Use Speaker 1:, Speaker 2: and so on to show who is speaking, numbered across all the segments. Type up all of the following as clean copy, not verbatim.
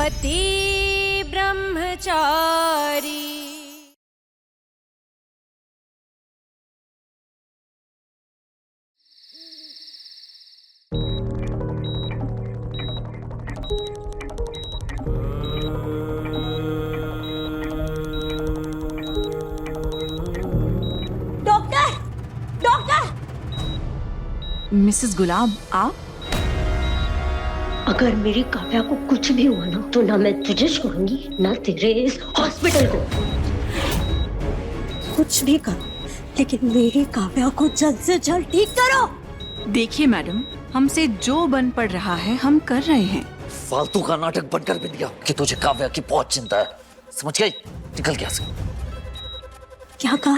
Speaker 1: पति ब्रह्मचारी।
Speaker 2: Doctor, doctor!
Speaker 3: Mrs गुलाब, आप?
Speaker 2: अगर मेरी काव्या को कुछ भी हुआ ना तो ना मैं तुझे छोड़ूंगी ना तेरे इस हॉस्पिटल को। कुछ भी करो लेकिन मेरी काव्या को जल्द से जल्द ठीक करो।
Speaker 3: देखिए मैडम, हमसे जो बन पड़ रहा है हम कर रहे हैं।
Speaker 4: फालतू का नाटक बंद कर भी दिया कि तुझे काव्या की बहुत चिंता है, समझ गई? निकल गया से।
Speaker 2: क्या कहा?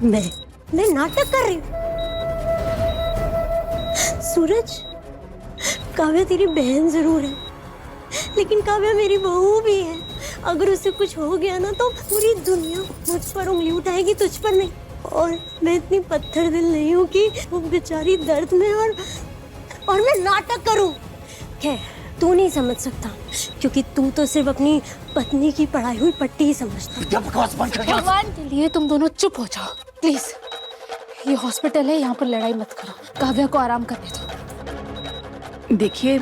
Speaker 2: मैं नाटक कर रही हूँ? सूरज, काव्या तेरी बहन जरूर है लेकिन काव्या मेरी बहू भी है। अगर उसे कुछ हो गया ना तो पूरी दुनिया मुझ पर उंगली उठाएगी, तुझ पर नहीं। और मैं इतनी पत्थर दिल नहीं हूँ कि वो बेचारी दर्द में और मैं नाटक करूँ। खैर, तू नहीं समझ सकता क्योंकि तू तो सिर्फ अपनी पत्नी की पढ़ाई हुई पट्टी ही समझता।
Speaker 4: बकवास बंद कर।
Speaker 1: भगवान के लिए तुम दोनों चुप हो जाओ प्लीज। ये हॉस्पिटल है, यहाँ पर लड़ाई मत करो। काव्या को आराम करने दो।
Speaker 3: देखिए,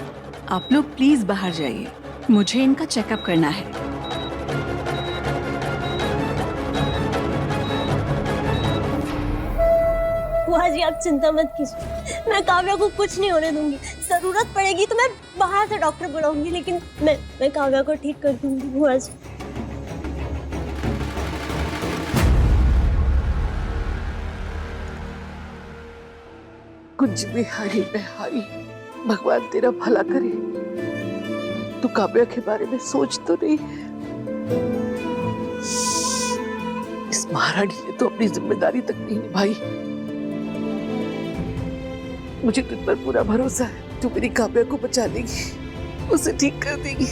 Speaker 3: आप लोग प्लीज बाहर जाइए, मुझे इनका चेकअप करना है।
Speaker 2: बुआ जी, आप चिंता मत कीजिए, मैं काव्या को कुछ नहीं होने दूंगी। जरूरत पड़ेगी तो मैं बाहर से डॉक्टर बुलाऊंगी लेकिन मैं काव्या को ठीक कर दूंगी बुआ जी।
Speaker 5: कुछ भी हारी में हारी, भगवान तेरा भला करे। तू काव्या के बारे में सोच तो नहीं? इस महारानी ने तो अपनी जिम्मेदारी तक नहीं निभाई। मुझे तुझ पर पूरा भरोसा है, तू मेरी काव्या को बचा लेगी, उसे ठीक कर देगी।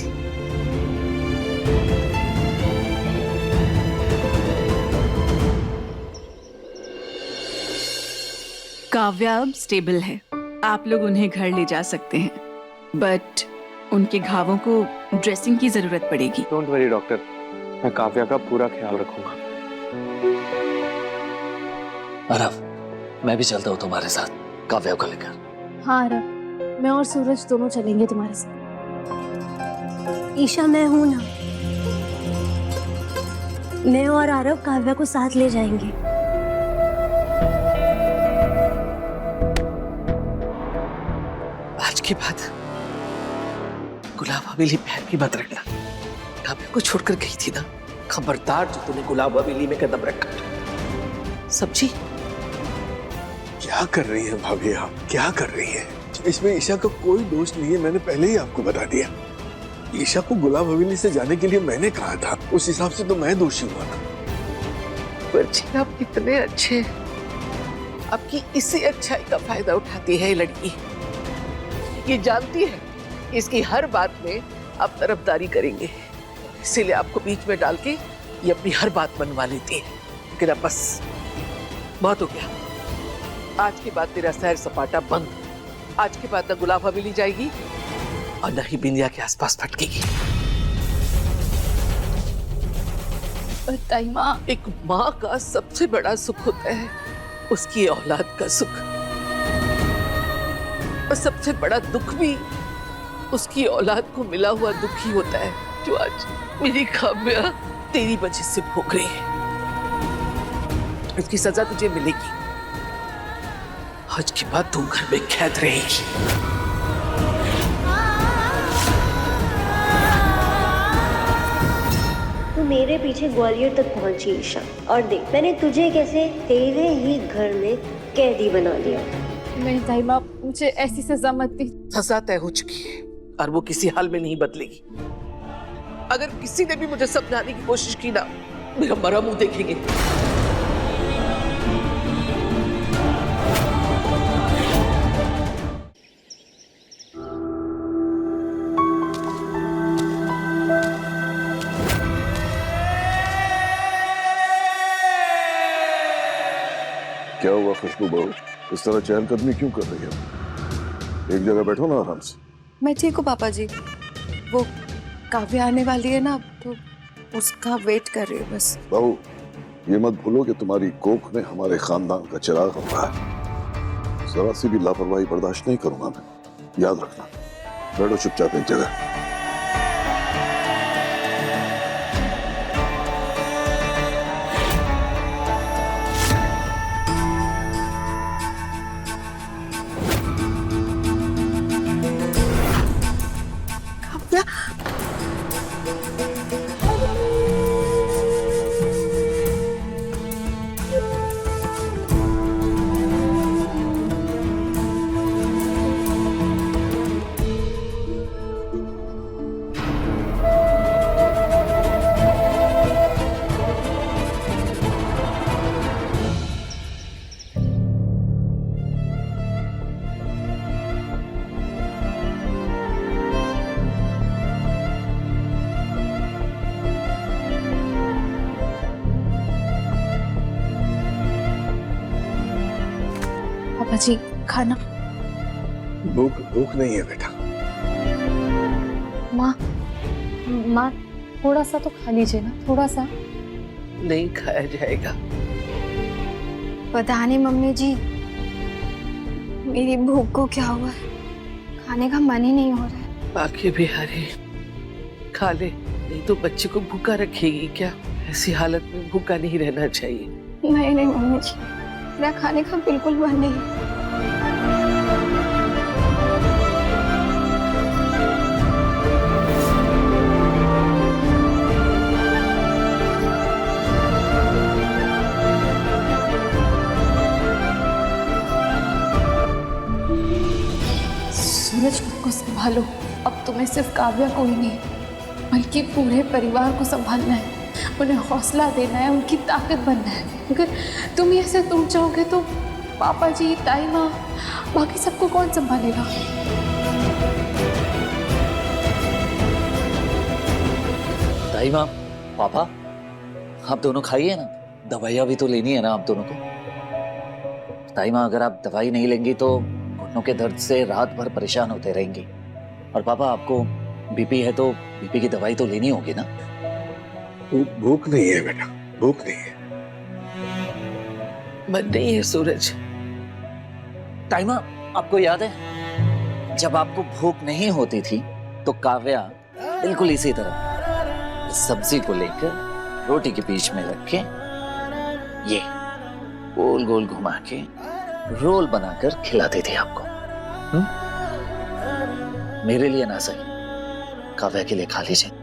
Speaker 3: काव्या अब स्टेबल है, आप लोग उन्हें घर ले जा सकते हैं, बट उनके घावों को ड्रेसिंग की जरूरत पड़ेगी।
Speaker 6: डोंट वरी डॉक्टर, मैं काव्या का पूरा ख्याल रखूंगा।
Speaker 4: अरव, मैं भी चलता हूँ तुम्हारे साथ काव्या को लेकर।
Speaker 1: हाँ अरब, मैं और सूरज दोनों चलेंगे तुम्हारे साथ।
Speaker 2: ईशा, मैं हूं ना, मैं और आरव काव्या को साथ ले जाएंगे।
Speaker 5: आज के बाद गुलाब हवेली पैर भी मत रखना। काव्या को छोड़कर गई थी ना, खबरदार जो तूने गुलाब हवेली में कदम रखा। सब्जी
Speaker 7: क्या कर रही है भाभी, आप क्या कर रही है? इसमें ईशा का कोई दोष नहीं है, मैंने पहले ही आपको बता दिया। ईशा को गुलाब हवेली से जाने के लिए मैंने कहा था, उस हिसाब से तो मैं दोषी हुआ ना।
Speaker 5: बच्ची, आप कितने अच्छे, आपकी इसी अच्छाई का फायदा उठाती है ये लड़की। ये जानती है इसकी हर बात में आप तरफदारी करेंगे, इसीलिए आपको बीच में डाल के ये अपनी हर बात मनवा लेती है। लेकिन अब बस बहुत हो गया, आज के बाद तेरा सैर सपाटा बंद। आज के बाद न गुलाब हवेली जाएगी और न ही बिंदिया के आसपास भटकेगी।
Speaker 1: ताई माँ,
Speaker 5: एक माँ का सबसे बड़ा सुख होता है उसकी औलाद का सुख, और सबसे बड़ा दुख भी उसकी औलाद को मिला हुआ दुख ही होता है, जो आज मेरी काव्या तेरी वजह से भोग रही है। इसकी सजा तुझे मिलेगी। आज के बाद तू घर में कैद रहेगी।
Speaker 2: तू मेरे पीछे ग्वालियर तक पहुंची ईशा, और देख मैंने तुझे कैसे तेरे ही घर में कैदी बना दिया।
Speaker 1: नहीं ताई माँ, मुझे ऐसी सजा मत दी।
Speaker 5: सजा तय हो चुकी है और वो किसी हाल में नहीं बदलेगी। अगर किसी ने भी मुझे समझाने की कोशिश की ना, मेरा मरा मुंह देखेंगे।
Speaker 7: क्या हुआ खुशबू बहू, इस तरह चहलकदमी क्यों कर रही है? एक जगह बैठो ना आराम से।
Speaker 8: मैं ठीक हूँ पापा जी। वो काव्य आने वाली है ना, तो उसका वेट कर रही हूँ बस।
Speaker 9: बहू, ये मत भूलो कि तुम्हारी कोख में हमारे खानदान का चिराग होता है। जरा सी भी लापरवाही बर्दाश्त नहीं करूंगा मैं, याद रखना। बैठो चुपचाप एक जगह।
Speaker 1: पापा जी खाना।
Speaker 7: भूख नहीं है बेटा।
Speaker 1: माँ थोड़ा सा तो खा लीजिए ना, थोड़ा सा।
Speaker 5: नहीं खाया जाएगा।
Speaker 2: पता नहीं मम्मी जी, मेरी भूख को क्या हुआ है, खाने का मन ही नहीं हो रहा है।
Speaker 5: बाकी बिहारी खा ले, नहीं तो बच्चे को भूखा रखेगी क्या? ऐसी हालत में भूखा नहीं रहना चाहिए।
Speaker 2: नहीं मम्मी जी, मेरा खाने का बिल्कुल मन नहीं।
Speaker 1: सूरज को संभालो। अब तुम्हें सिर्फ काव्या को ही नहीं बल्कि पूरे परिवार को संभालना है, उन्हें हौसला देना है, उनकी ताकत बनना है। अगर तुम ऐसे तुम चाहोगे तो पापा जी, ताई माँ, बाकी सबको कौन संभालेगा?
Speaker 4: ताई माँ, पापा, आप दोनों खाइए ना, दवाइयाँ भी तो लेनी है ना आप दोनों को। ताई माँ, अगर आप दवाई नहीं लेंगी तो घुटनों के दर्द से रात भर परेशान होते रहेंगी। और पापा, आपको बीपी है तो बीपी की दवाई तो लेनी होगी ना।
Speaker 7: भूख नहीं है बेटा, भूख नहीं है।
Speaker 5: मन नहीं है सूरज।
Speaker 4: ताई माँ, आपको याद है जब आपको भूख नहीं होती थी तो काव्या बिल्कुल इसी तरह सब्जी को लेकर रोटी के बीच में रख के ये गोल गोल घुमा के रोल बनाकर खिलाती थी आपको। मेरे लिए ना सही, काव्या के लिए खा लीजिए।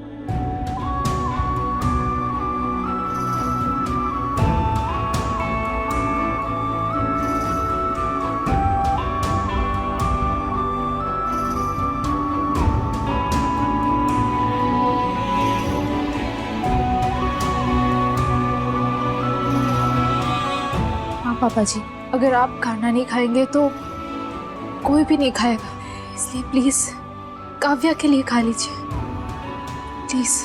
Speaker 1: पापा जी, अगर आप खाना नहीं खाएंगे तो कोई भी नहीं खाएगा, इसलिए प्लीज काव्या के लिए खा लीजिए प्लीज।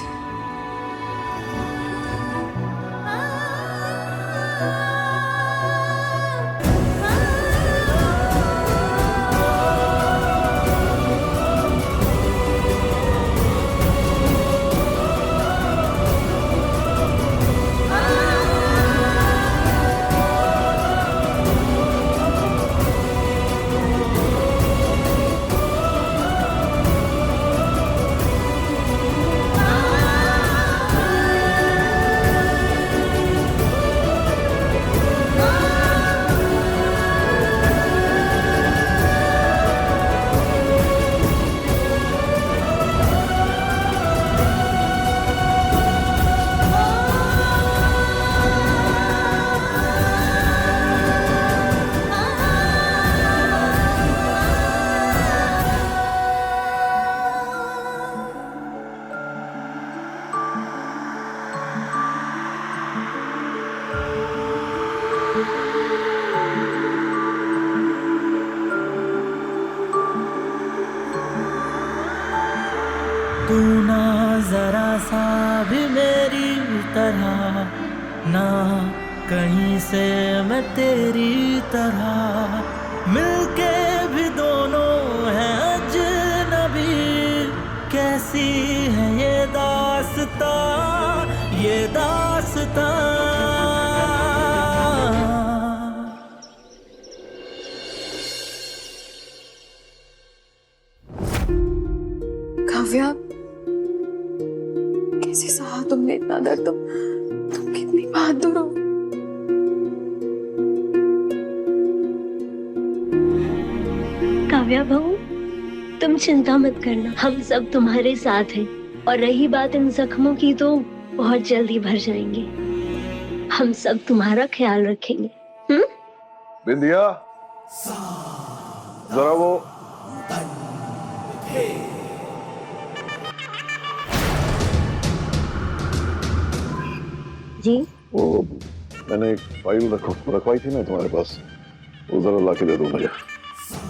Speaker 10: तू ना जरा सा भी मेरी तरह, ना कहीं से मैं तेरी तरह, मिलके भी दोनों हैं अजनबी। कैसी है ये दास्तां, ये दास्तां।
Speaker 1: काव्या, कैसे सहा तुमने इतना दर्द? तुम कितनी बहादुर हो।
Speaker 2: काव्या बहू, तुम चिंता मत करना, हम सब तुम्हारे साथ हैं। और रही बात इन जख्मों की, तो बहुत जल्दी भर जाएंगे। हम सब तुम्हारा ख्याल रखेंगे।
Speaker 9: बिंदिया, जरा वो
Speaker 2: जी,
Speaker 9: वो मैंने एक फाइल रखवाई थी ना तुम्हारे पास, वो जरा ला के दे दो मुझे।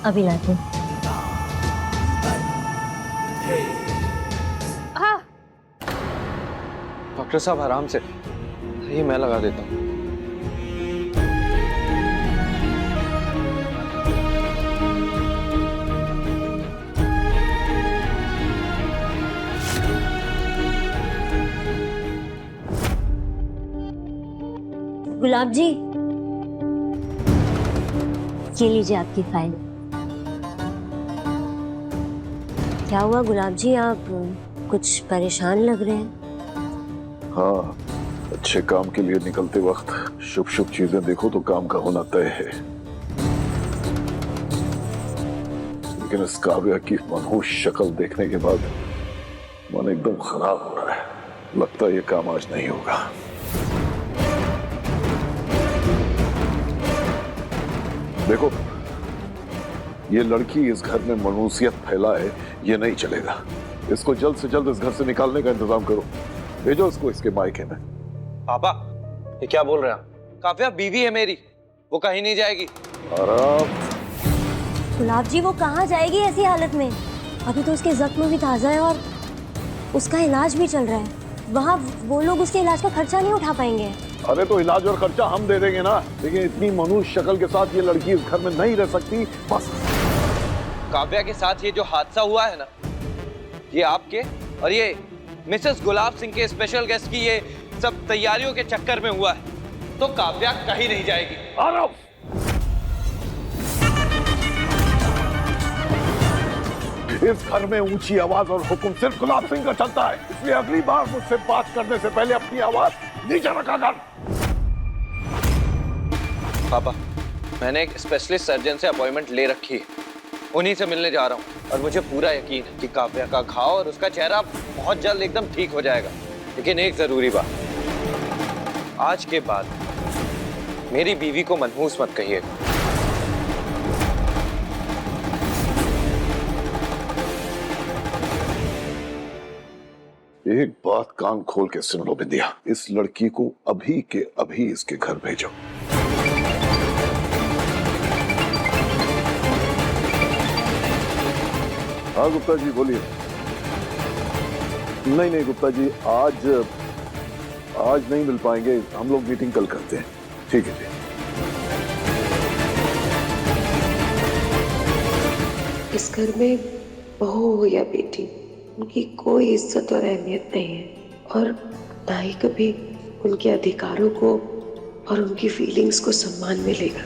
Speaker 2: अभी लाते हैं।
Speaker 6: डॉक्टर साहब आराम से, ये मैं लगा देता हूँ।
Speaker 2: गुलाब जी, ये लीजिए आपकी फाइल। क्या हुआ गुलाब जी, आप कुछ परेशान लग रहे हैं?
Speaker 9: हाँ, अच्छे काम के लिए निकलते वक्त शुभ शुभ चीजें देखो तो काम का होना तय है। लेकिन इस काव्या की मनहूस शक्ल देखने के बाद मन एकदम खराब हो रहा है। लगता है ये काम आज नहीं होगा। देखो, ये लड़की इस घर में मनहूसियत फैलाए, ये नहीं चलेगा। इसको जल्द से जल्द इस घर से निकालने का इंतजाम करो। भेजो इसको इसके मायके में।
Speaker 6: पापा, ये क्या बोल रहे हैं? काव्या बीवी है मेरी, वो कहीं नहीं जाएगी।
Speaker 9: आराम।
Speaker 2: गुलाब जी, वो कहाँ जाएगी ऐसी हालत में? अभी तो उसके जख्म भी ताजा है और उसका इलाज भी चल रहा है। वहाँ वो लोग उसके इलाज का खर्चा नहीं उठा पाएंगे।
Speaker 9: अरे तो इलाज और खर्चा हम दे देंगे ना, लेकिन इतनी मनहूस शक्ल के साथ ये लड़की इस घर में नहीं रह सकती। बस
Speaker 6: काव्या के साथ ये जो हादसा हुआ है ना, ये आपके और ये मिसेस गुलाब सिंह के स्पेशल गेस्ट की ये सब तैयारियों के चक्कर में हुआ है। तो काव्या कहीं नहीं जाएगी।
Speaker 9: आराम। इस घर में ऊंची आवाज और हुक्म सिर्फ गुलाब सिंह का चलता है, इसलिए अगली बार मुझसे बात करने से पहले अपनी आवाज नीचे रखा कर।
Speaker 6: पापा, मैंने एक स्पेशलिस्ट सर्जन से अपॉइंटमेंट ले रखी है, उन्हीं से मिलने जा रहा हूँ और मुझे पूरा यकीन है कि काव्या का घाव और उसका चेहरा बहुत जल्द एकदम ठीक हो जाएगा। लेकिन एक जरूरी बात, आज के बाद मेरी बीवी को मनहूस मत कहिएगा।
Speaker 9: एक बात कान खोल के सुन लो बिंदिया, इस लड़की को अभी के अभी इसके घर भेजो। हाँ गुप्ता जी बोलिए। नहीं गुप्ता जी, आज नहीं मिल पाएंगे, हम लोग मीटिंग कल करते हैं। ठीक है जी।
Speaker 8: इस घर में बहू हो या बेटी, उनकी कोई इज्जत और अहमियत नहीं है, और ना ही कभी उनके अधिकारों को और उनकी फीलिंग्स को सम्मान मिलेगा।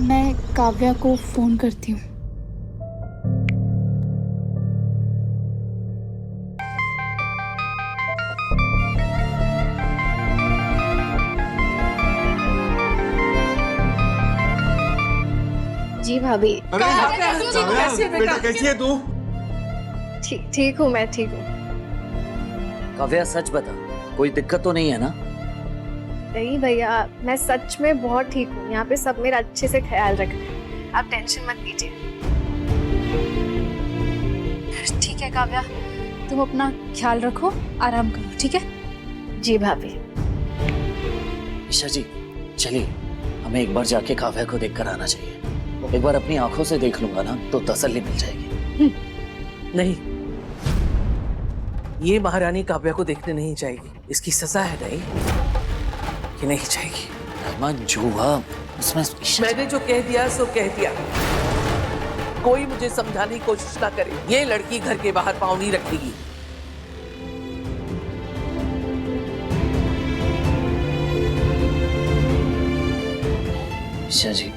Speaker 1: मैं काव्या को फोन करती हूँ।
Speaker 8: जी भाभी।
Speaker 7: बेटा कैसी है तू?
Speaker 8: ठीक हूँ, मैं ठीक हूँ।
Speaker 4: काव्या सच बता, कोई दिक्कत तो नहीं है ना?
Speaker 8: नहीं भैया, मैं सच में बहुत ठीक हूँ। यहाँ पे सब मेरा अच्छे से ख्याल रख रहे हैं, आप टेंशन मत लीजिए।
Speaker 1: ठीक है काव्या, तुम अपना ख्याल रखो, आराम करो, ठीक है?
Speaker 8: जी भाभी।
Speaker 4: ईशा जी, चलिए हमें एक बार जाके काव्या को देख कर आना चाहिए। एक बार अपनी आंखों से देख लूंगा ना तो तसल्ली मिल जाएगी।
Speaker 5: नहीं, ये महारानी काव्या को देखने नहीं जाएगी। इसकी सजा है नहीं कि नहीं जाएगी।
Speaker 4: ताइमा जो हुआ उसमें ईशा
Speaker 5: मैंने जो कह दिया सो कह दिया। कोई मुझे समझाने की कोशिश ना करे। ये लड़की घर के बाहर पाँव नहीं रखेगी।
Speaker 4: ईशा जी,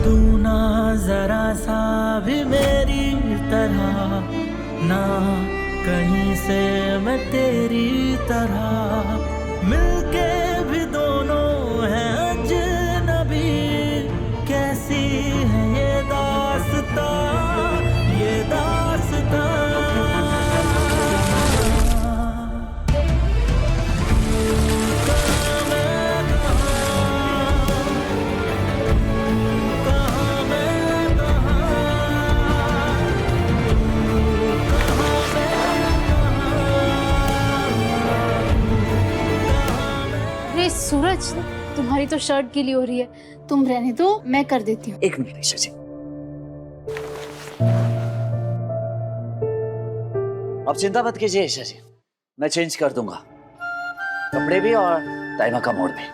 Speaker 10: तू ना जरा सा भी मेरी तरह, ना कहीं से मैं तेरी तरह, मिलके भी दोनों हैं अजनबी। कैसी है ये दास्तां, ये दास्तां।
Speaker 1: अरे सूरज, तुम्हारी तो शर्ट गीली हो रही है, तुम रहने दो, मैं कर देती हूँ।
Speaker 4: एक मिनट ईशा जी। अब चिंता मत कीजिए ईशा जी, मैं चेंज कर दूंगा कपड़े भी और ताइमा का मूड भी।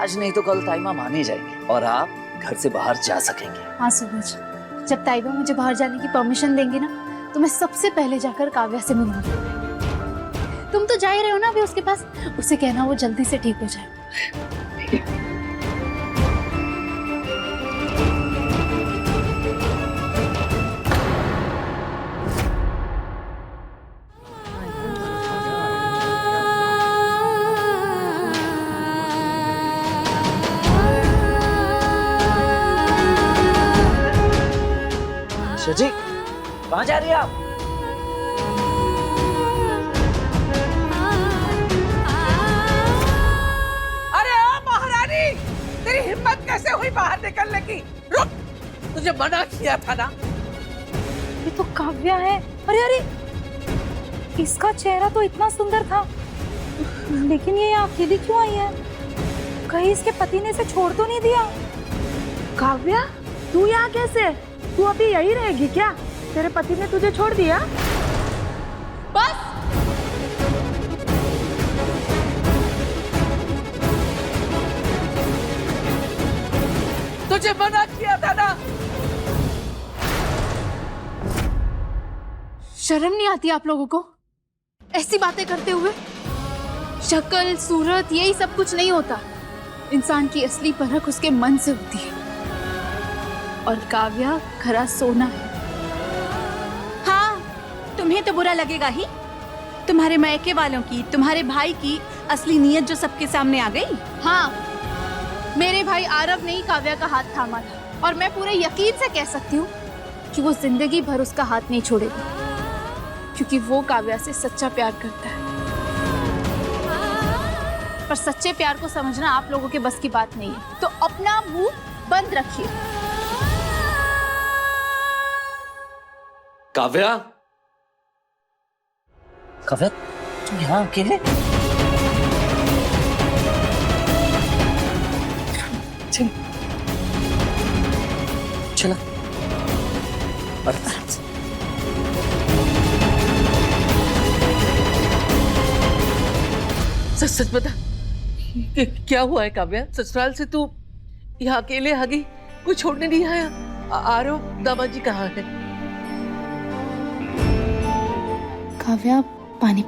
Speaker 4: आज नहीं तो कल ताइमा मान ही जाएंगे और आप घर से बाहर जा सकेंगे।
Speaker 1: हाँ सूरज, जब ताइबा मुझे बाहर जाने की परमिशन देंगे ना, तो मैं सबसे पहले जाकर काव्या से मिलूंगी। तुम तो जा ही रहे हो ना अभी उसके पास, उसे कहना वो जल्दी से ठीक हो जाए।
Speaker 4: ईशा जी, कहाँ जा रही है आप?
Speaker 5: तेरी हिम्मत कैसे हुई बाहर निकलने की? रुक, तुझे मना किया था ना।
Speaker 1: ये तो काव्या है। अरे अरे, इसका चेहरा तो इतना सुंदर था, लेकिन ये अकेली क्यों आई है? कहीं इसके पति ने इसे छोड़ तो नहीं दिया?
Speaker 11: काव्या, तू यहाँ कैसे? तू अभी यही रहेगी क्या? तेरे पति ने तुझे छोड़ दिया?
Speaker 1: बस,
Speaker 5: तुझे मना किया था ना।
Speaker 1: शर्म नहीं आती आप लोगों को ऐसी बातें करते हुए? शक्ल, सूरत, यही सब कुछ नहीं होता। इंसान की असली परख उसके मन से होती है, और काव्या खरा सोना है।
Speaker 3: हाँ, तुम्हें तो बुरा लगेगा ही। तुम्हारे मायके वालों की, तुम्हारे भाई की असली नीयत जो सबके सामने आ गई।
Speaker 1: हाँ, मेरे भाई आरव ने ही काव्या का हाथ थामा था, और मैं पूरे यकीन से कह सकती हूँ कि वो जिंदगी भर उसका हाथ नहीं छोड़ेगा, क्योंकि वो काव्या से सच्चा प्यार करता है। पर सच्चे प्यार को समझना आप लोगों के बस की बात नहीं है, तो अपना मुंह बंद रखिए।
Speaker 4: काव्या, काव्या, तुम यहाँ अकेले? चला, आराम से।
Speaker 5: सच सच बता, क्या हुआ है काव्या? ससुराल से तू यहाँ अकेले आ गई, कोई छोड़ने नहीं आया। आरव दामाद जी कहाँ है?
Speaker 1: काव्या, पानी।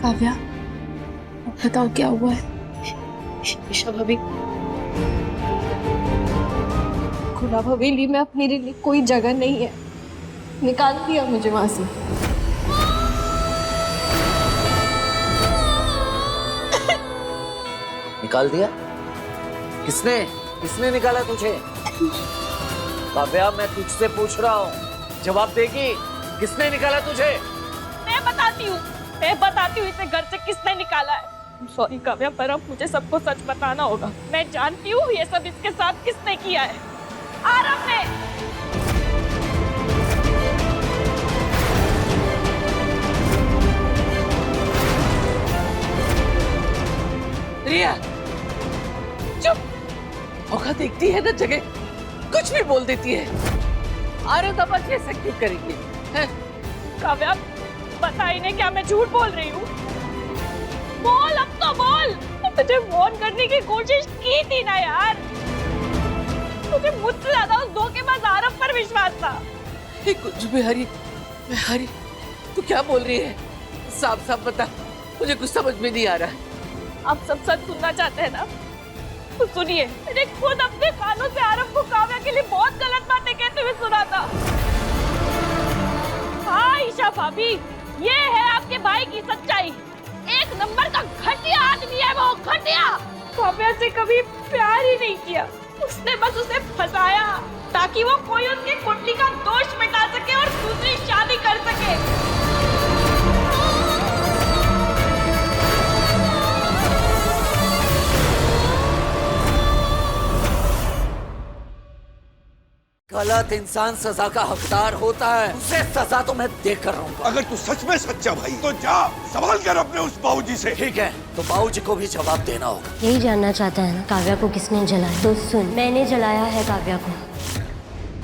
Speaker 1: काव्या, बताओ क्या हुआ है?
Speaker 2: ईशा भाभी, गुलाब हवेली में अब मेरे लिए कोई जगह नहीं है, निकाल दिया मुझे वहां से।
Speaker 4: निकाल दिया? किसने किसने निकाला तुझे? काव्या, मैं तुझसे पूछ रहा हूँ, जवाब देगी। किसने निकाला तुझे?
Speaker 11: मैं बताती हूँ इसे घर से किसने निकाला है। सॉरी काव्या, पर अब मुझे सबको सच बताना होगा। मैं जानती हूँ ये सब इसके साथ किसने किया है। आरव ने।
Speaker 5: रिया, चुप। औकात देखती है ना जगह, कुछ भी बोल देती है। आरव दामाद ऐसा क्यों करेंगे? हैं?
Speaker 11: काव्या, बता इन्हें क्या मैं झूठ बोल रही हूँ? बोल, अब तो बोल। तुझे फोन करने की कोशिश की थी ना यार। मुझे मुझसे ज्यादा उस धोखेबाज आरव पर विश्वास था।
Speaker 5: कुछ भी हरी, मैं हरी, तू क्या बोल रही है? साफ साफ बता, मुझे कुछ समझ में नहीं आ रहा है।
Speaker 11: आप सब सच सुनना चाहते हैं ना? तो सुनिए, मैंने खुद अपने कानों से आरव को काव्या के लिए बहुत गलत बातें कहते हुए सुना था। हाँ ईशा भाभी, ये है आपके भाई की सच्चाई। एक नंबर का घटिया आदमी है वो, घटिया। काव्या से कभी प्यार ही नहीं किया, उसने बस उसे फंसाया ताकि वो कोई उसकी कुंडली का दोष मिटा सके और दूसरी शादी कर सके।
Speaker 4: गलत इंसान सजा का हकदार होता है, उसे सजा तो मैं देकर रहूंगा।
Speaker 7: अगर तू सच में सच्चा भाई तो जा सवाल कर अपने उस बाबूजी से।
Speaker 4: ठीक है, तो बाबूजी को भी जवाब देना होगा।
Speaker 2: यही जानना चाहता है ना काव्या को किसने जलाया? तो सुन, मैंने जलाया है काव्या को।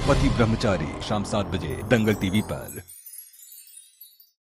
Speaker 12: पति ब्रह्मचारी, शाम 7 बजे दंगल टीवी पर।